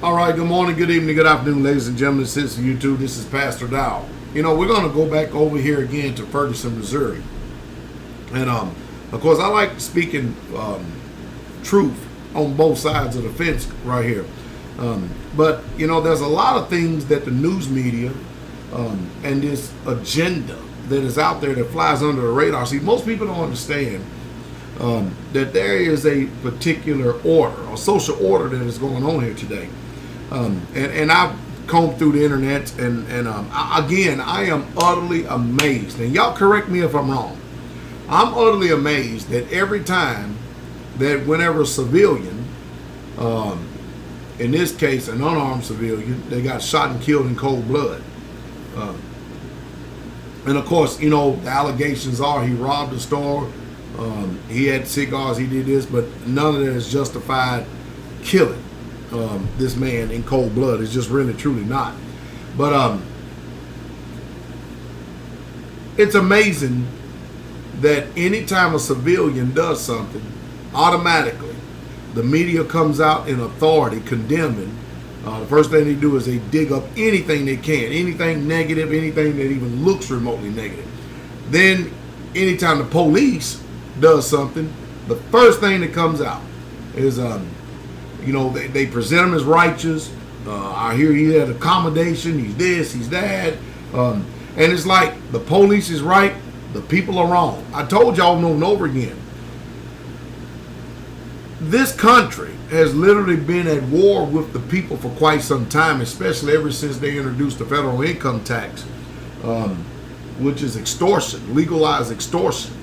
All right, good morning, good evening, good afternoon, ladies and gentlemen, citizens of YouTube. This is Pastor Dow. We're going to go back over here again to Ferguson, Missouri. And, of course, I like speaking truth on both sides of the fence right here. But there's a lot of things that the news media and this agenda that is out there that flies under the radar. See, most people don't understand that there is a particular order, a social order that is going on here today. And I've combed through the internet, and again, I am utterly amazed. And y'all correct me if I'm wrong. I'm utterly amazed that every time that whenever a civilian, in this case an unarmed civilian, they got shot and killed in cold blood. And of course, the allegations are he robbed a store, he had cigars, he did this, but none of that is justified killing this man in cold blood. It's just really truly not. But it's amazing that anytime a civilian does something, automatically the media comes out in authority condemning. The first thing they do is they dig up anything they can, anything negative, anything that even looks remotely negative. Then anytime the police does something, the first thing that comes out is they present him as righteous. I hear he had accommodation, he's this, he's that. And it's like the police is right, the people are wrong. I told y'all over and over again, this country has literally been at war with the people for quite some time, especially ever since they introduced the federal income tax, which is extortion, legalized extortion.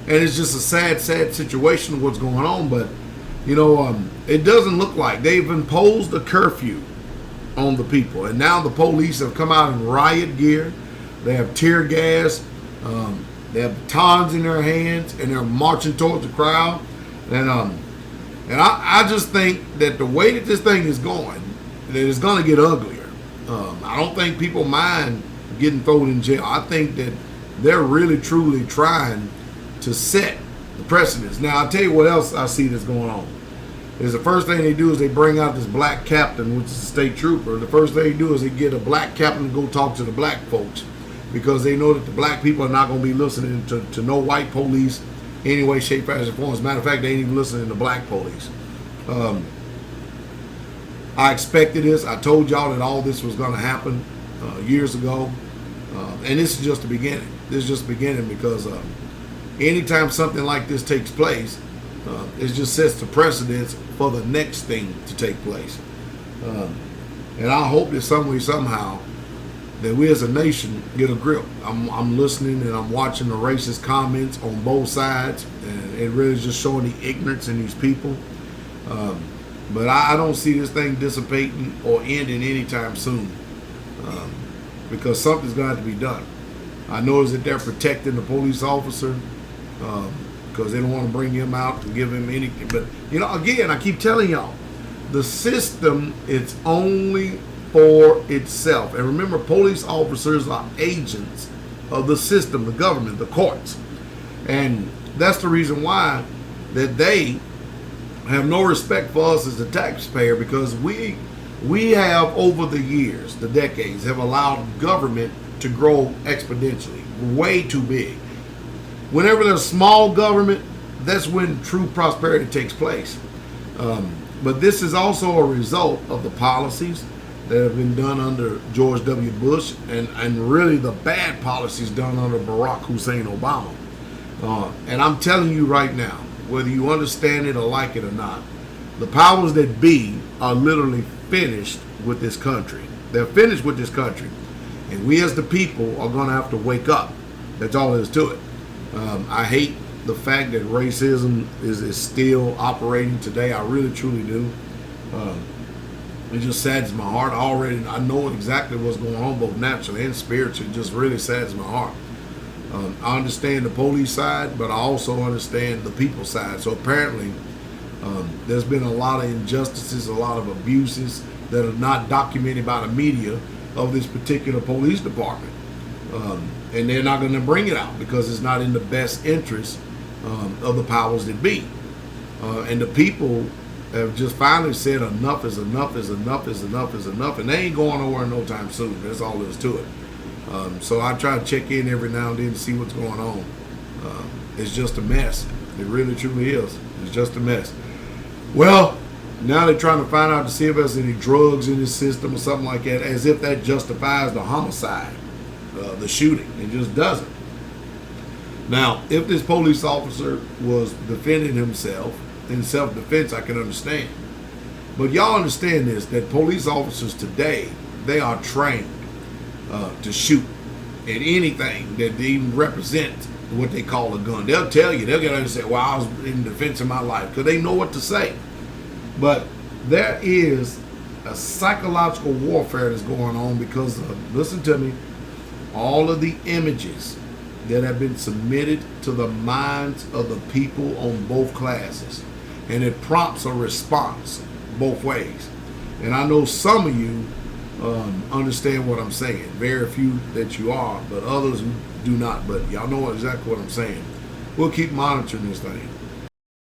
And it's just a sad situation what's going on. But it doesn't look like they've imposed a curfew on the people, and now the police have come out in riot gear. They have tear gas, they have batons in their hands, and they're marching towards the crowd. And I just think that the way that this thing is going, that it's going to get uglier. I don't think people mind getting thrown in jail. I think that they're really truly trying to set the precedence. Now, I'll tell you what else I see that's going on. Is the first thing they do is they bring out this black captain, which is a state trooper. The first thing they do is they get a black captain to go talk to the black folks, because they know that the black people are not going to be listening to no white police any way, shape, fashion, or form. As a matter of fact, they ain't even listening to black police. I expected this. I told y'all that all this was going to happen years ago. And this is just the beginning. This is just the beginning, because anytime something like this takes place, it just sets the precedence for the next thing to take place. And I hope that some way, somehow, that we as a nation get a grip. I'm listening and I'm watching the racist comments on both sides, and it really is just showing the ignorance in these people. But I don't see this thing dissipating or ending anytime soon, because something's going to have to be done. I notice that they're protecting the police officer because they don't want to bring him out and give him anything. But, again, I keep telling y'all, the system is only for itself. And remember, police officers are agents of the system, the government, the courts. And that's the reason why that they have no respect for us as the taxpayer, because we have, over the years, the decades, have allowed government to grow exponentially, way too big. Whenever there's small government, that's when true prosperity takes place. But this is also a result of the policies that have been done under George W. Bush, and really the bad policies done under Barack Hussein Obama. And I'm telling you right now, whether you understand it or like it or not, the powers that be are literally finished with this country. They're finished with this country. And we as the people are going to have to wake up. That's all there is to it. I hate the fact that racism is still operating today. I really, truly do. It just saddens my heart. I know exactly what's going on, both naturally and spiritually. It just really saddens my heart. I understand the police side, but I also understand the people side. So apparently, there's been a lot of injustices, a lot of abuses that are not documented by the media of this particular police department. And they're not going to bring it out because it's not in the best interest of the powers that be. And the people have just finally said enough is enough is enough is enough is enough, and they ain't going nowhere no time soon. That's all there is to it. So I try to check in every now and then to see what's going on. It's just a mess. It really truly is. It's just a mess. Well, now they're trying to find out to see if there's any drugs in his system or something like that, as if that justifies the homicide, the shooting. It just doesn't. Now, if this police officer was defending himself in self-defense, I can understand. But y'all understand this, that police officers today, they are trained to shoot at anything that even represents what they call a gun. They'll tell you, they'll get out and say, well, I was in defense of my life, because they know what to say. But there is a psychological warfare that's going on because of, listen to me, all of the images that have been submitted to the minds of the people on both classes. And it prompts a response both ways. And I know some of you understand what I'm saying. Very few that you are, but others who do not. But y'all know exactly what I'm saying. We'll keep monitoring this thing.